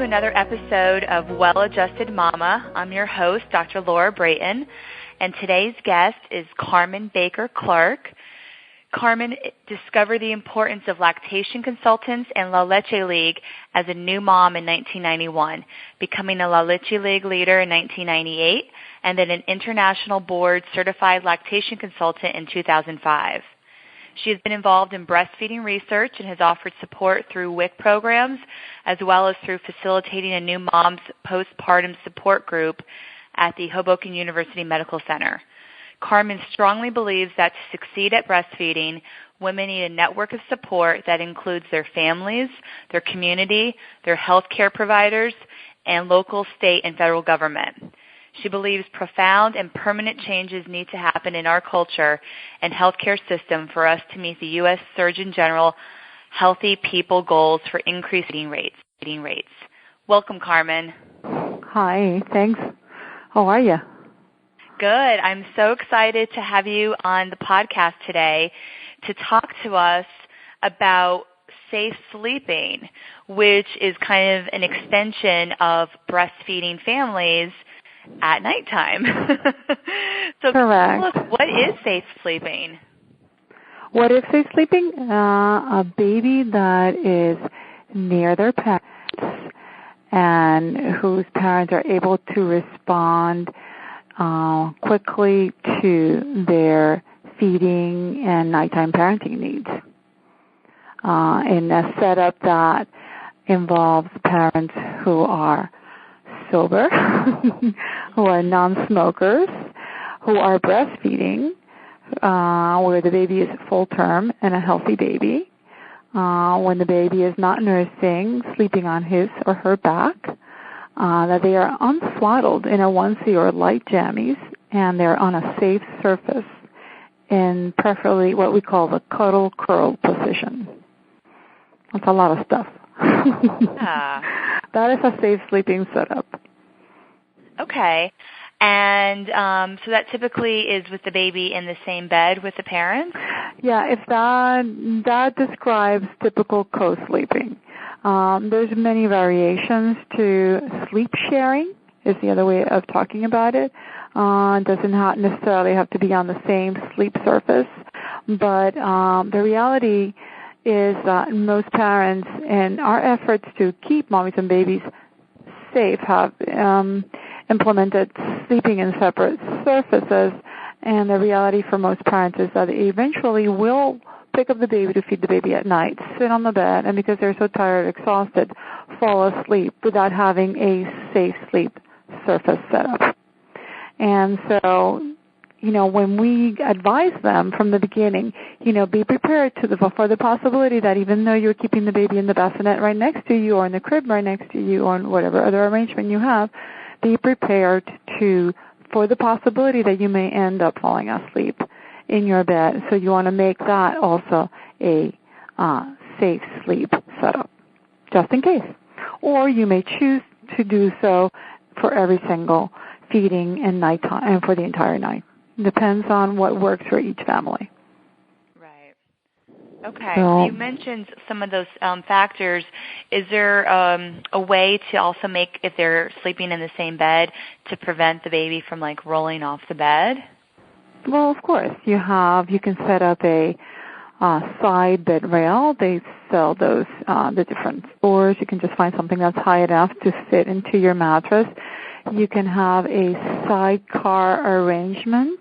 another episode of Well-Adjusted Mama. I'm your host, Dr. Laura Brayton, and today's guest is Carmen Baker-Clark. Carmen discovered the importance of lactation consultants and La Leche League as a new mom in 1991, becoming a La Leche League leader in 1998, and then an international board-certified lactation consultant in 2005. She has been involved in breastfeeding research and has offered support through WIC programs, as well as through facilitating a new mom's postpartum support group at the Hoboken University Medical Center. Carmen strongly believes that to succeed at breastfeeding, women need a network of support that includes their families, their community, their health care providers, and local, state, and federal government. She believes profound and permanent changes need to happen in our culture and healthcare system for us to meet the U.S. Surgeon General Healthy People goals for increased feeding rates. Welcome, Carmen. Hi, thanks. How are you? Good. I'm so excited to have you on the podcast today to talk to us about safe sleeping, which is kind of an extension of breastfeeding families at nighttime. So correct. Tell us, what is safe sleeping? What is safe sleeping? A baby that is near their parents and whose parents are able to respond quickly to their feeding and nighttime parenting needs. In a setup that involves parents who are sober, who are non-smokers, who are breastfeeding, where the baby is full term and a healthy baby, when the baby is not nursing, sleeping on his or her back, that they are unswaddled in a onesie or light jammies, and they're on a safe surface in preferably what we call the cuddle curl position. That's a lot of stuff. That is a safe sleeping setup. Okay. And so that typically is with the baby in the same bed with the parents? Yeah, if that describes typical co-sleeping. There's many variations to sleep sharing is the other way of talking about it. It doesn't necessarily have to be on the same sleep surface, but the reality is that most parents, in our efforts to keep mommies and babies safe, have implemented sleeping in separate surfaces, and the reality for most parents is that they eventually will pick up the baby to feed the baby at night, sit on the bed, and because they're so tired, exhausted, fall asleep without having a safe sleep surface set up. And so, when we advise them from the beginning, be prepared for the possibility that even though you're keeping the baby in the bassinet right next to you or in the crib right next to you or whatever other arrangement you have, be prepared for the possibility that you may end up falling asleep in your bed. So you want to make that also a safe sleep setup, just in case. Or you may choose to do so for every single feeding and nighttime and for the entire night. Depends on what works for each family. Right. Okay. So you mentioned some of those factors. Is there a way to also make, if they're sleeping in the same bed, to prevent the baby from rolling off the bed? Well, of course. You can set up a side bed rail. They sell those the different stores. You can just find something that's high enough to fit into your mattress. You can have a sidecar arrangement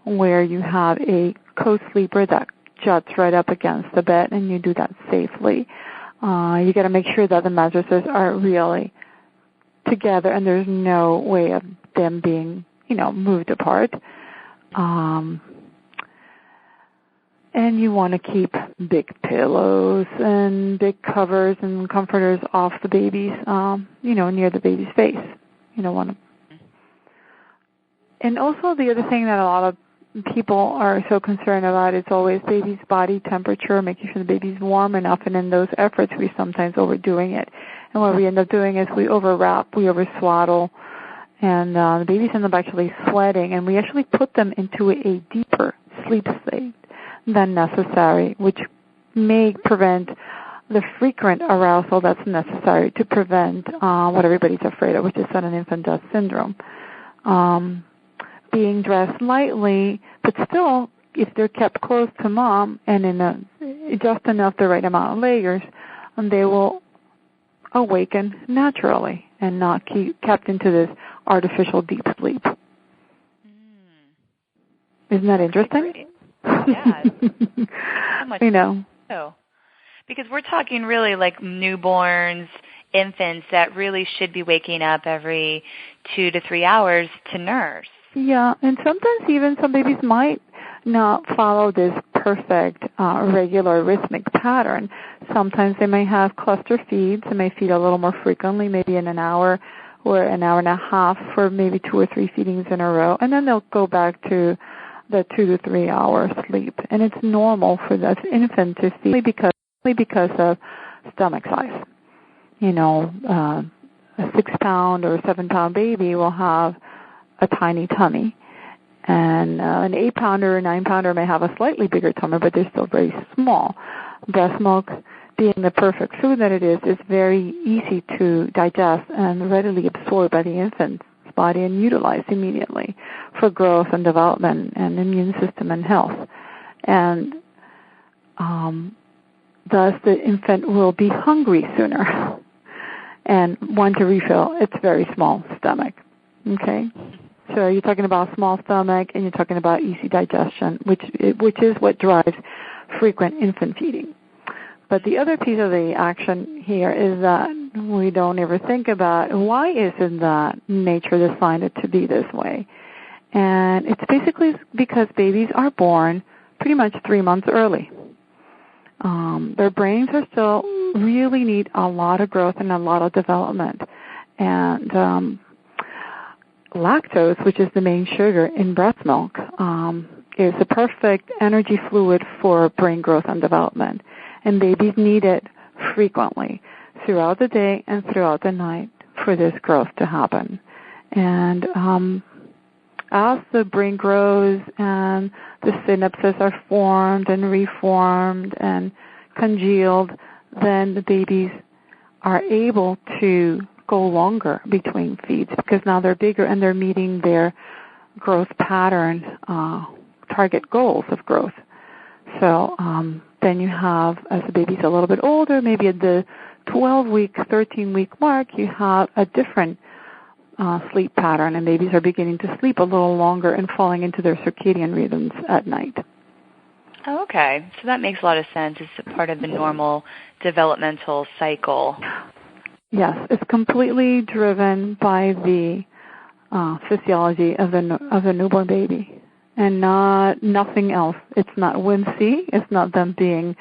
where you have a co-sleeper that juts right up against the bed, and you do that safely. You got to make sure that the mattresses are really together, and there's no way of them being, moved apart. And you want to keep big pillows and big covers and comforters off the baby's, near the baby's face. You don't want to. And also the other thing that a lot of people are so concerned about is always baby's body temperature, making sure the baby's warm enough. And in those efforts, we're sometimes overdoing it. And what we end up doing is we overwrap, we overswaddle, and the babies end up actually sweating. And we actually put them into a deeper sleep state than necessary, which may prevent the frequent arousal that's necessary to prevent what everybody's afraid of, which is sudden infant death syndrome. Being dressed lightly, but still, if they're kept close to mom and in just enough the right amount of layers, they will awaken naturally and not kept into this artificial deep sleep. Isn't that interesting? Yeah. So much. Because we're talking really like newborns, infants that really should be waking up every 2 to 3 hours to nurse. Yeah, and sometimes even some babies might not follow this perfect, regular rhythmic pattern. Sometimes they may have cluster feeds. They may feed a little more frequently, maybe in an hour or an hour and a half for maybe 2 or 3 feedings in a row, and then they'll go back to the 2 to 3 hour sleep. And it's normal for this infant to feed because of stomach size. A 6-pound or 7-pound baby will have a tiny tummy, and an 8-pounder or 9-pounder may have a slightly bigger tummy, but they're still very small. Breast milk, being the perfect food that it is very easy to digest and readily absorbed by the infant's body and utilized immediately for growth and development and immune system and health. And thus the infant will be hungry sooner and want to refill its very small stomach. Okay? So you're talking about small stomach and you're talking about easy digestion, which is what drives frequent infant feeding. But the other piece of the action here is that we don't ever think about why is it that nature designed it to be this way. And it's basically because babies are born pretty much 3 months early. Their brains are still really need a lot of growth and a lot of development. And lactose, which is the main sugar in breast milk, is the perfect energy fluid for brain growth and development. And babies need it frequently throughout the day and throughout the night for this growth to happen. And as the brain grows and the synapses are formed and reformed and congealed, then the babies are able to go longer between feeds because now they're bigger and they're meeting their growth pattern target goals of growth. So then you have, as the baby's a little bit older, maybe at the 12-week, 13-week mark, you have a different sleep pattern, and babies are beginning to sleep a little longer and falling into their circadian rhythms at night. Oh, okay. So that makes a lot of sense. It's a part of the normal developmental cycle. Yes, it's completely driven by the physiology of the newborn baby, and nothing else. It's not whimsy. It's not them being,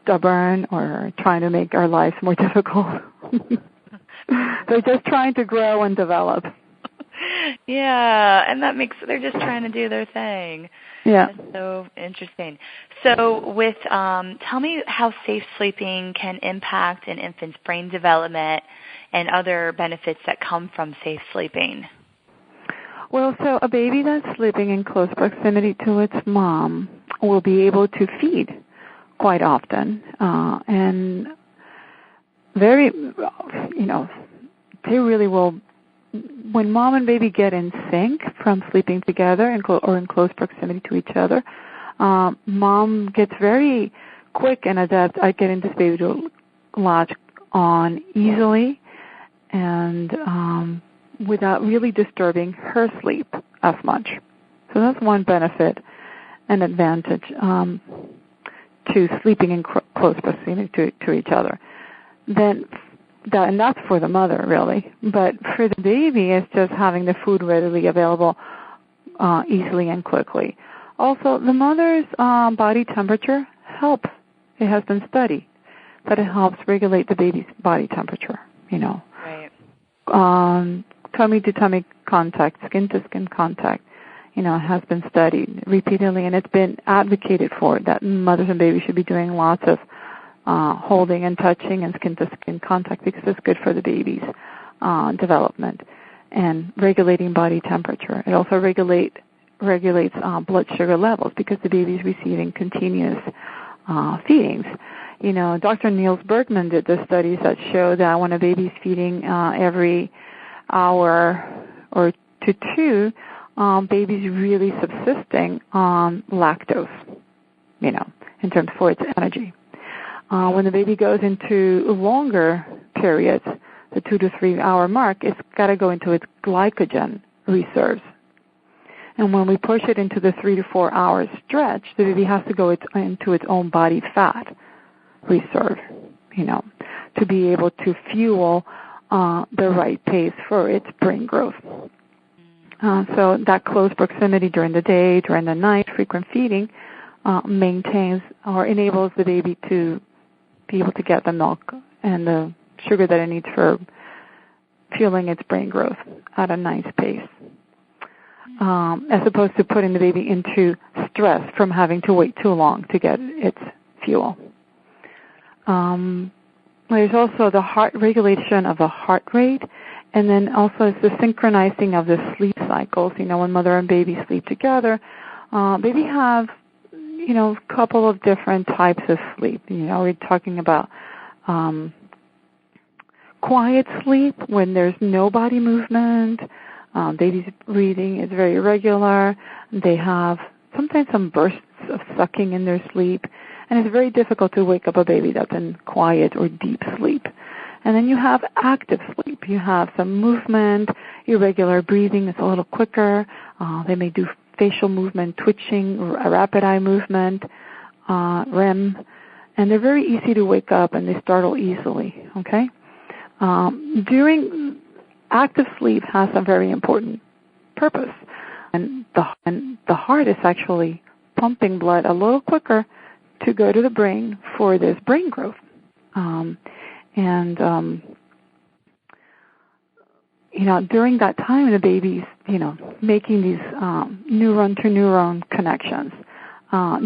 stubborn or trying to make our lives more difficult. They're just trying to grow and develop. Yeah, and they're just trying to do their thing. Yeah. That's so interesting. So tell me how safe sleeping can impact an infant's brain development and other benefits that come from safe sleeping. Well, so a baby that's sleeping in close proximity to its mom will be able to feed quite often, and very, they really will. When mom and baby get in sync from sleeping together or in close proximity to each other, mom gets very quick and adept at getting this baby to latch on easily and without really disturbing her sleep as much. So that's one benefit and advantage to sleeping in close proximity to each other. Then and that's for the mother, really. But for the baby, it's just having the food readily available easily and quickly. Also, the mother's body temperature helps. It has been studied that it helps regulate the baby's body temperature, Right. Tummy-to-tummy contact, skin-to-skin contact, has been studied repeatedly, and it's been advocated for that mothers and babies should be doing lots of holding and touching and skin-to-skin contact because it's good for the baby's development and regulating body temperature. It also regulates blood sugar levels because the baby is receiving continuous feedings. Dr. Niels Bergman did the studies that show that when a baby's feeding every hour or two, baby's really subsisting on lactose, in terms for its energy. When the baby goes into longer periods, the 2 to 3 hour mark, it's got to go into its glycogen reserves. And when we push it into the 3 to 4 hour stretch, the baby has to go into its own body fat reserve, to be able to fuel the right pace for its brain growth. So that close proximity during the day, during the night, frequent feeding, maintains or enables the baby to be able to get the milk and the sugar that it needs for fueling its brain growth at a nice pace, as opposed to putting the baby into stress from having to wait too long to get its fuel. There's also the heart regulation of the heart rate, and then also it's the synchronizing of the sleep cycles. When mother and baby sleep together, baby have, a couple of different types of sleep. We're talking about quiet sleep when there's no body movement. Baby's breathing is very irregular. They have sometimes some bursts of sucking in their sleep. And it's very difficult to wake up a baby that's in quiet or deep sleep. And then you have active sleep. You have some movement, irregular breathing. It's a little quicker. They may do facial movement, twitching, rapid eye movement, REM. And they're very easy to wake up, and they startle easily, okay? During active sleep has a very important purpose. And the heart is actually pumping blood a little quicker to go to the brain for this brain growth. During that time, the baby's, making these neuron-to-neuron connections.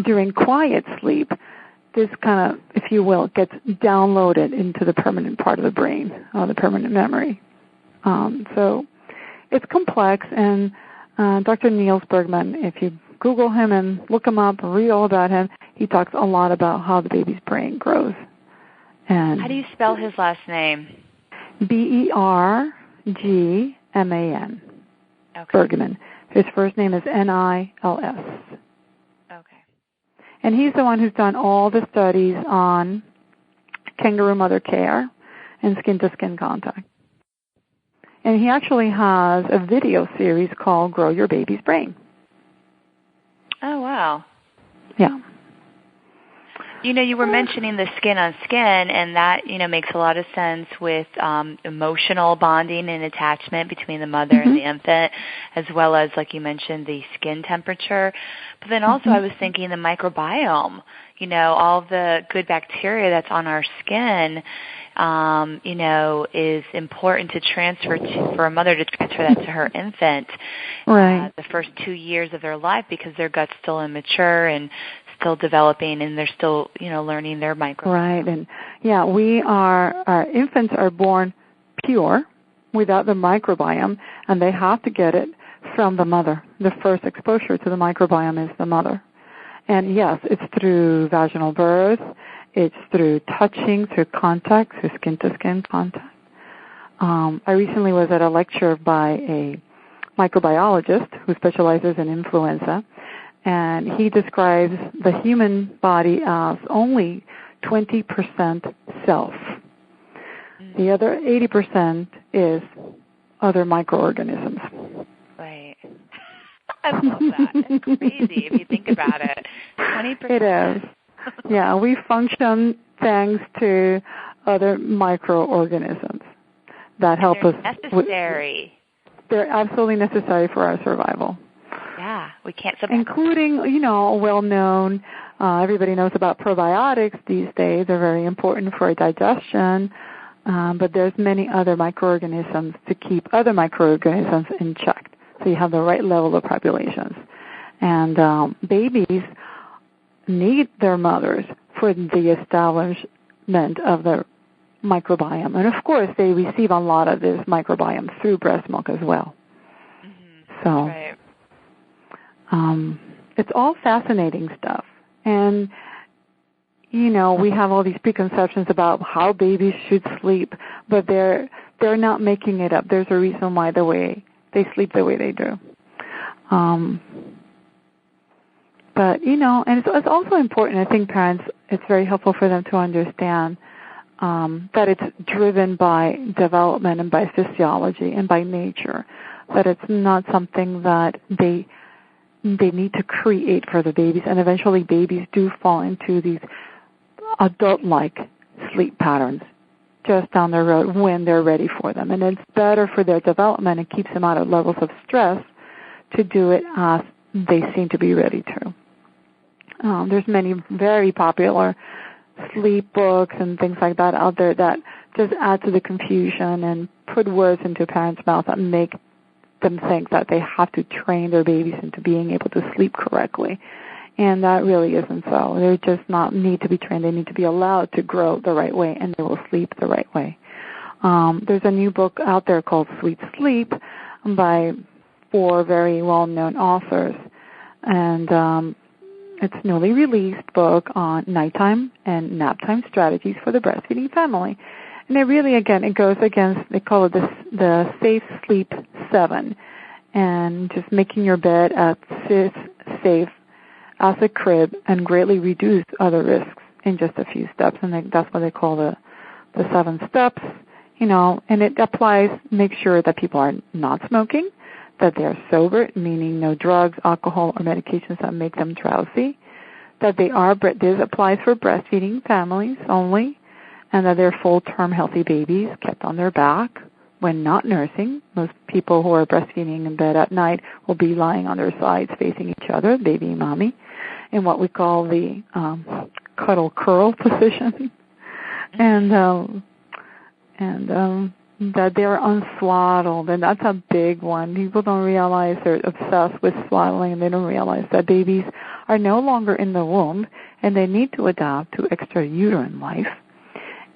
During quiet sleep, this kind of, if you will, gets downloaded into the permanent part of the brain, the permanent memory. So it's complex, and Dr. Niels Bergman, if you Google him and look him up and read all about him, he talks a lot about how the baby's brain grows. And how do you spell his last name? Bergman. Okay. Bergman. His first name is Nils. Okay. And he's the one who's done all the studies on kangaroo mother care and skin-to-skin contact. And he actually has a video series called Grow Your Baby's Brain. Oh, wow. Yeah. You were mentioning the skin on skin, and that, makes a lot of sense with emotional bonding and attachment between the mother and the infant, as well as, like you mentioned, the skin temperature. But then also I was thinking the microbiome, all the good bacteria that's on our skin, is important to transfer for a mother to transfer that to her infant. Right. The first 2 years of their life, because their gut's still immature and still developing, and they're still, learning their microbiome. Right, and our infants are born pure without the microbiome, and they have to get it from the mother. The first exposure to the microbiome is the mother. And yes, it's through vaginal birth, it's through touching, through contact, through skin-to-skin contact. I recently was at a lecture by a microbiologist who specializes in influenza, and he describes the human body as only 20% self. The other 80% is other microorganisms. Right. I love that. It's crazy if you think about it. 20%. It is. Yeah, we function thanks to other microorganisms that help us. Necessary. They're absolutely necessary for our survival. Yeah, we can't including, well-known, everybody knows about probiotics these days. They're very important for digestion, but there's many other microorganisms to keep other microorganisms in check, so you have the right level of populations. And babies need their mothers for the establishment of their microbiome. And, of course, they receive a lot of this microbiome through breast milk as well. So. Right. It's all fascinating stuff. And we have all these preconceptions about how babies should sleep, but they're not making it up. There's a reason why they sleep the way they do. But, and it's also important, I think parents, it's very helpful for them to understand that it's driven by development and by physiology and by nature, that it's not something that they need to create for the babies, and eventually babies do fall into these adult-like sleep patterns just down the road when they're ready for them. And it's better for their development and keeps them out of levels of stress to do it as they seem to be ready to. There's many very popular sleep books and things like that out there that just add to the confusion and put words into parents' mouths that make them think that they have to train their babies into being able to sleep correctly. And that really isn't so. They just not need to be trained. They need to be allowed to grow the right way, and they will sleep the right way. There's a new book out there called Sweet Sleep by 4 very well-known authors. And it's a newly released book on nighttime and naptime strategies for the breastfeeding family. And it really, again, it goes against, they call it the Safe Sleep 7, and just making your bed as safe as a crib and greatly reduce other risks in just a few steps. And that's what they call the 7 steps, and it applies, make sure that people are not smoking, that they are sober, meaning no drugs, alcohol, or medications that make them drowsy, that this applies for breastfeeding families only, and that they're full-term healthy babies kept on their back when not nursing. Most people who are breastfeeding in bed at night will be lying on their sides facing each other, baby and mommy, in what we call the cuddle curl position, and that they're unswaddled, and that's a big one. People don't realize they're obsessed with swaddling, and they don't realize that babies are no longer in the womb, and they need to adapt to extrauterine life.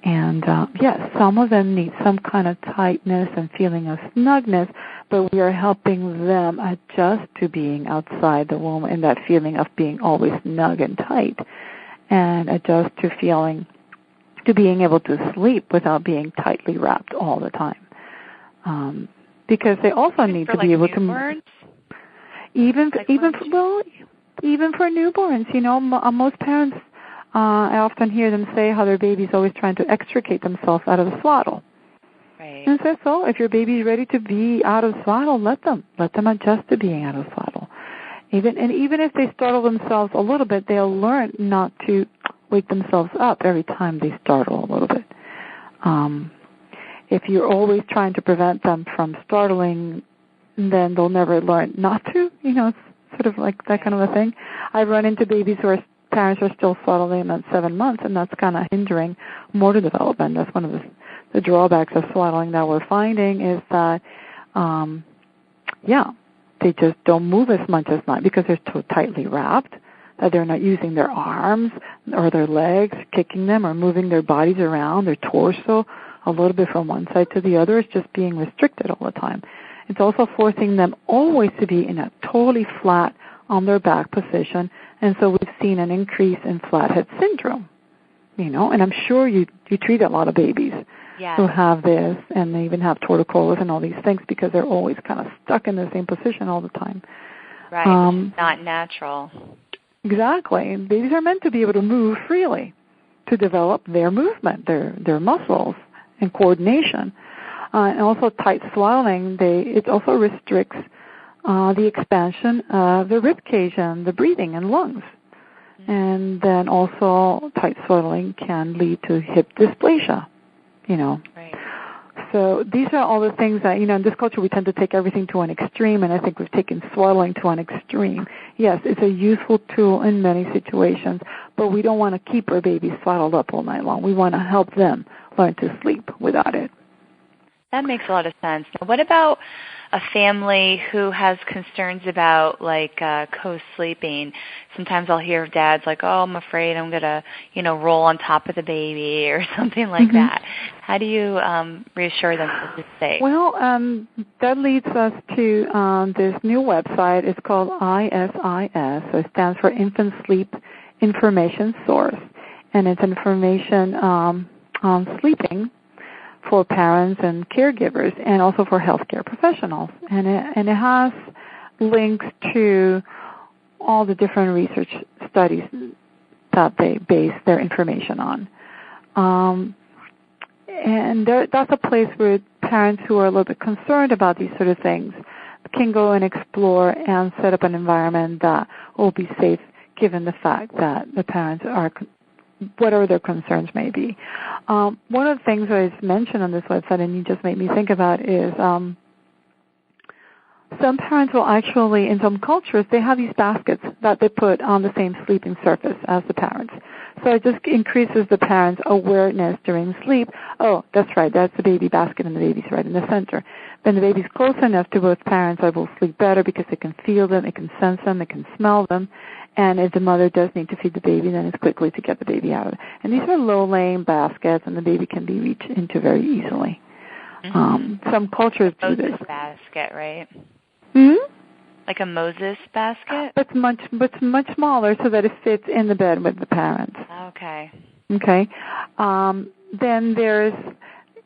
And yes, some of them need some kind of tightness and feeling of snugness, but we are helping them adjust to being outside the womb and that feeling of being always snug and tight, and adjust to being able to sleep without being tightly wrapped all the time. Because they also need to be able newborns? to even for newborns. Most parents, I often hear them say how their baby's always trying to extricate themselves out of the swaddle. Right. And so if your baby's ready to be out of swaddle, let them adjust to being out of swaddle. Even if they startle themselves a little bit, they'll learn not to wake themselves up every time they startle a little bit. If you're always trying to prevent them from startling, then they'll never learn not to. It's sort of like that kind of a thing. I've run into babies who parents are still swaddling at 7 months, and that's kind of hindering motor development. That's one of the drawbacks of swaddling that we're finding is that, they just don't move as much as not because they're so tightly wrapped that they're not using their arms or their legs, kicking them or moving their bodies around, their torso a little bit from one side to the other. It's just being restricted all the time. It's also forcing them always to be in a totally flat on their back position, and so we've seen an increase in flathead syndrome, and I'm sure you treat a lot of babies who have this, and they even have torticollis and all these things because they're always kind of stuck in the same position all the time. Right, not natural. Exactly. Babies are meant to be able to move freely, to develop their movement, their muscles, and coordination. And also tight swaddling, it also restricts the expansion of the rib cage and the breathing and lungs. And then also tight swaddling can lead to hip dysplasia, Right. So these are all the things that, in this culture we tend to take everything to an extreme, and I think we've taken swaddling to an extreme. Yes, it's a useful tool in many situations, but we don't want to keep our babies swaddled up all night long. We want to help them learn to sleep without it. That makes a lot of sense. Now, what about a family who has concerns about co-sleeping? Sometimes I'll hear of dads like, "Oh, I'm afraid I'm gonna, roll on top of the baby" or something like that. How do you reassure them that this is safe? Well, that leads us to this new website. It's called ISIS, so it stands for Infant Sleep Information Source. and it's information on sleeping for parents and caregivers, and also for healthcare professionals. And it has links to all the different research studies that they base their information on. And that's a place where parents who are a little bit concerned about these sort of things can go and explore and set up an environment that will be safe, given the fact that the parents are, whatever their concerns may be. One of the things that is mentioned on this website, and you just made me think about, is some parents will actually, in some cultures, they have these baskets that they put on the same sleeping surface as the parents. So it just increases the parents' awareness during sleep. Oh, that's right, that's the baby basket and the baby's right in the center. When the baby's close enough to both parents, they will sleep better because they can feel them, they can sense them, they can smell them. And if the mother does need to feed the baby, then it's quickly to get the baby out. And these are low-laying baskets, and the baby can be reached into very easily. Some cultures do this. Moses basket, right? Hmm? Like a Moses basket? But much smaller, so that it fits in the bed with the parents. Okay. Okay. Then there's,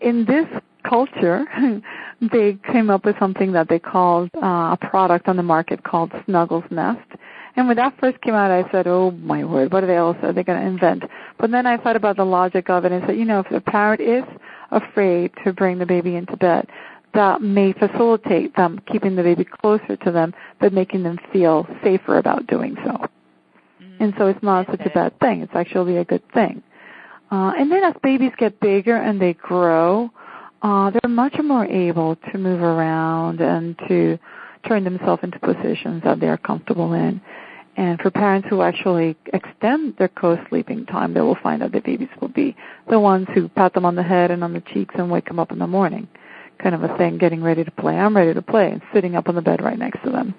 in this culture, they came up with something that they called a product on the market called Snuggles Nest. And when that first came out, I said, oh, my word, what are they going to invent? But then I thought about the logic of it and said, if the parent is afraid to bring the baby into bed, that may facilitate them keeping the baby closer to them, but making them feel safer about doing so. Mm-hmm. And so it's not such a bad thing. It's actually a good thing. And then as babies get bigger and they grow, they're much more able to move around and to turn themselves into positions that they are comfortable in. And for parents who actually extend their co-sleeping time, they will find that the babies will be the ones who pat them on the head and on the cheeks and wake them up in the morning. Kind of a thing, getting ready to play. I'm ready to play, and sitting up on the bed right next to them.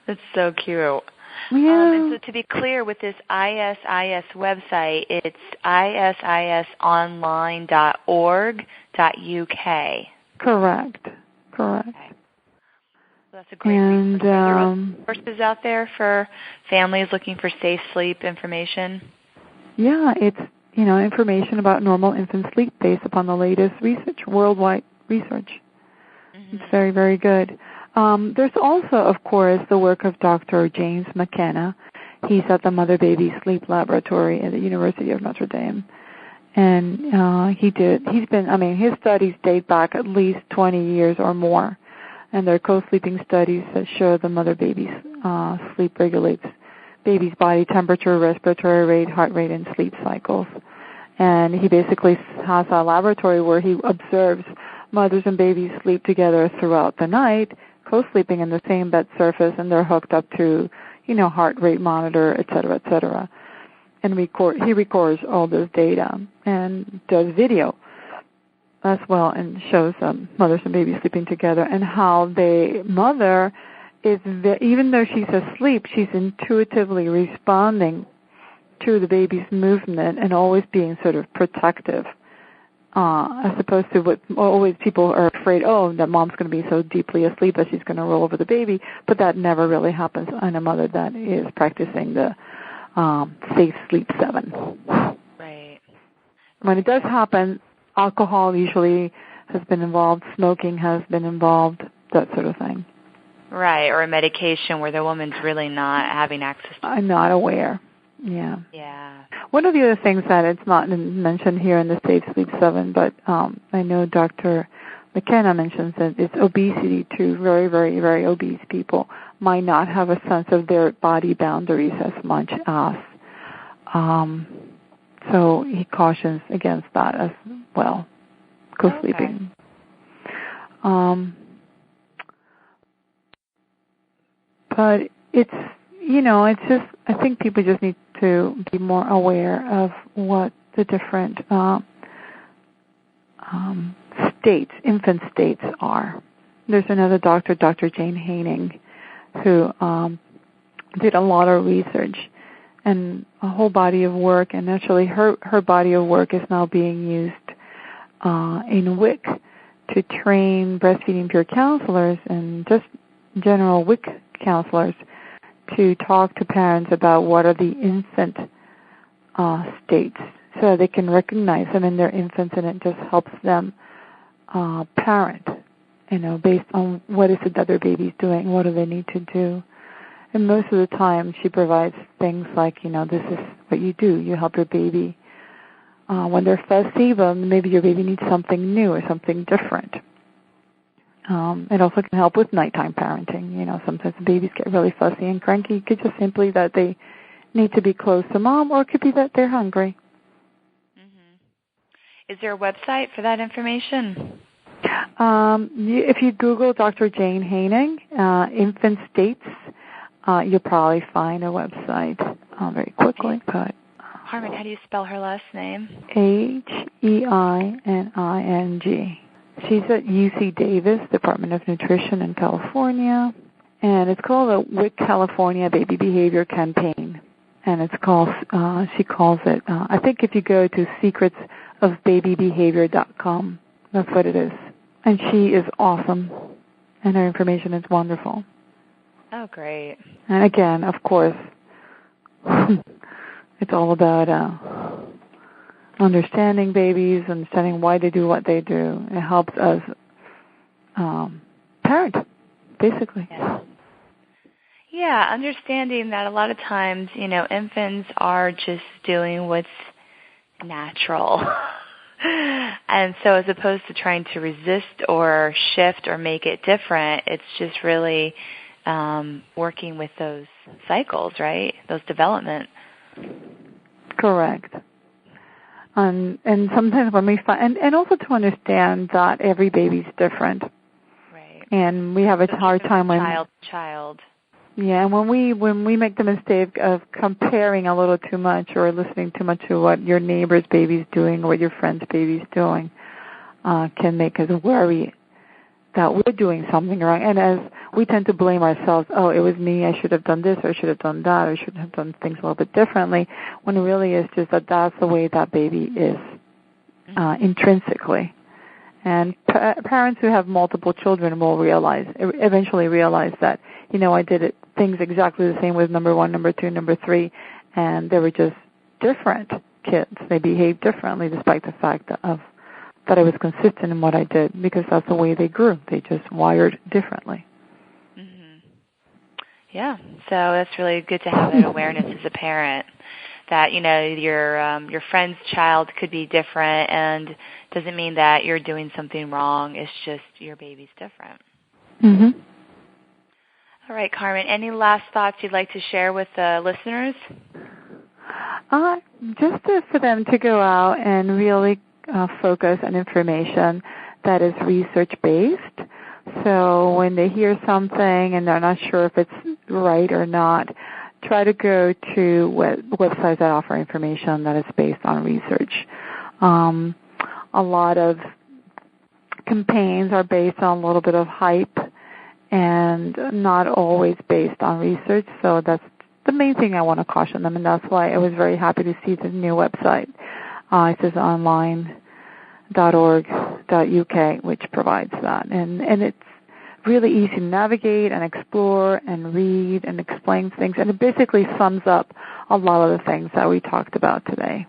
That's so cute. Yeah. And so to be clear, with this ISIS website, it's isisonline.org.uk. Correct. Okay. So that's a great resource. Are there other resources out there for families looking for safe sleep information? Yeah, it's information about normal infant sleep based upon the latest research, worldwide research. Mm-hmm. It's very, very good. There's also, of course, the work of Dr. James McKenna. He's at the Mother-Baby Sleep Laboratory at the University of Notre Dame. And his studies date back at least 20 years or more. And they're co-sleeping studies that show the mother-baby sleep regulates baby's body temperature, respiratory rate, heart rate, and sleep cycles. And he basically has a laboratory where he observes mothers and babies sleep together throughout the night, co-sleeping in the same bed surface, and they're hooked up to, heart rate monitor, et cetera, and he records all this data and does video as well, and shows mothers and babies sleeping together, and how the mother is, even though she's asleep, she's intuitively responding to the baby's movement and always being sort of protective, as opposed to what always people are afraid, that mom's going to be so deeply asleep that she's going to roll over the baby, but that never really happens on a mother that is practicing the safe sleep 7. Right. When it does happen, alcohol usually has been involved, smoking has been involved, that sort of thing. Right, or a medication where the woman's really not having access to. I'm not aware. Yeah. Yeah. One of the other things that it's not mentioned here in the Safe Sleep 7, but I know Dr. McKenna mentions that it's obesity too. Very, very, very obese people might not have a sense of their body boundaries as much as. So he cautions against that as well, co-sleeping. Okay. But it's, it's just, I think people just need to be more aware of what the different infant states are. There's another doctor, Dr. Jane Haining, who did a lot of research and a whole body of work, and actually her body of work is now being used in WIC to train breastfeeding peer counselors and just general WIC counselors to talk to parents about what are the infant states so they can recognize them in their infants, and it just helps them parent, based on what is it that their baby's doing, what do they need to do. And most of the time she provides things like, this is what you do. You help your baby when they're fussy, well, maybe your baby needs something new or something different. It also can help with nighttime parenting. Sometimes the babies get really fussy and cranky. It could just simply that they need to be close to mom, or it could be that they're hungry. Mm-hmm. Is there a website for that information? If you Google Dr. Jane Haining, infant states, you'll probably find a website very quickly. But Carmen, how do you spell her last name? Heining. She's at UC Davis, Department of Nutrition in California, and it's called the WIC California Baby Behavior Campaign. And it's called, she calls it, I think if you go to secretsofbabybehavior.com, that's what it is. And she is awesome, and her information is wonderful. Oh, great. And again, of course, it's all about understanding babies, understanding why they do what they do. It helps us parent, basically. Yeah, understanding that a lot of times, infants are just doing what's natural. And so as opposed to trying to resist or shift or make it different, it's just really working with those cycles, right? Those development. Correct. And sometimes when we find, and also to understand that every baby's different. Right. And we have a hard time when child. Yeah, and when we make the mistake of comparing a little too much or listening too much to what your neighbor's baby's doing or what your friend's baby's doing, can make us worry that we're doing something wrong. And as we tend to blame ourselves, oh, it was me, I should have done this, or I should have done that, or I should have done things a little bit differently, when it really is just that that's the way that baby is intrinsically. And parents who have multiple children will eventually realize that, I did things exactly the same with number 1, number 2, number 3, and they were just different kids. They behaved differently despite the fact that I was consistent in what I did, because that's the way they grew. They just wired differently. Mm-hmm. Yeah, so that's really good to have that awareness as a parent that, your friend's child could be different, and doesn't mean that you're doing something wrong. It's just your baby's different. Mm-hmm. All right, Carmen, any last thoughts you'd like to share with the listeners? Just for them to go out and really focus on information that is research-based. So when they hear something and they're not sure if it's right or not, try to go to websites that offer information that is based on research. A lot of campaigns are based on a little bit of hype and not always based on research, so that's the main thing I want to caution them, and that's why I was very happy to see the new website. It says online.org.uk, which provides that. And it's really easy to navigate and explore and read and explain things, and it basically sums up a lot of the things that we talked about today.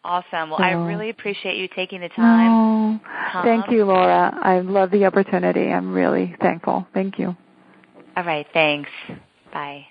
Awesome. Well, I really appreciate you taking the time. Thank you, Laura. I love the opportunity. I'm really thankful. Thank you. All right. Thanks. Bye.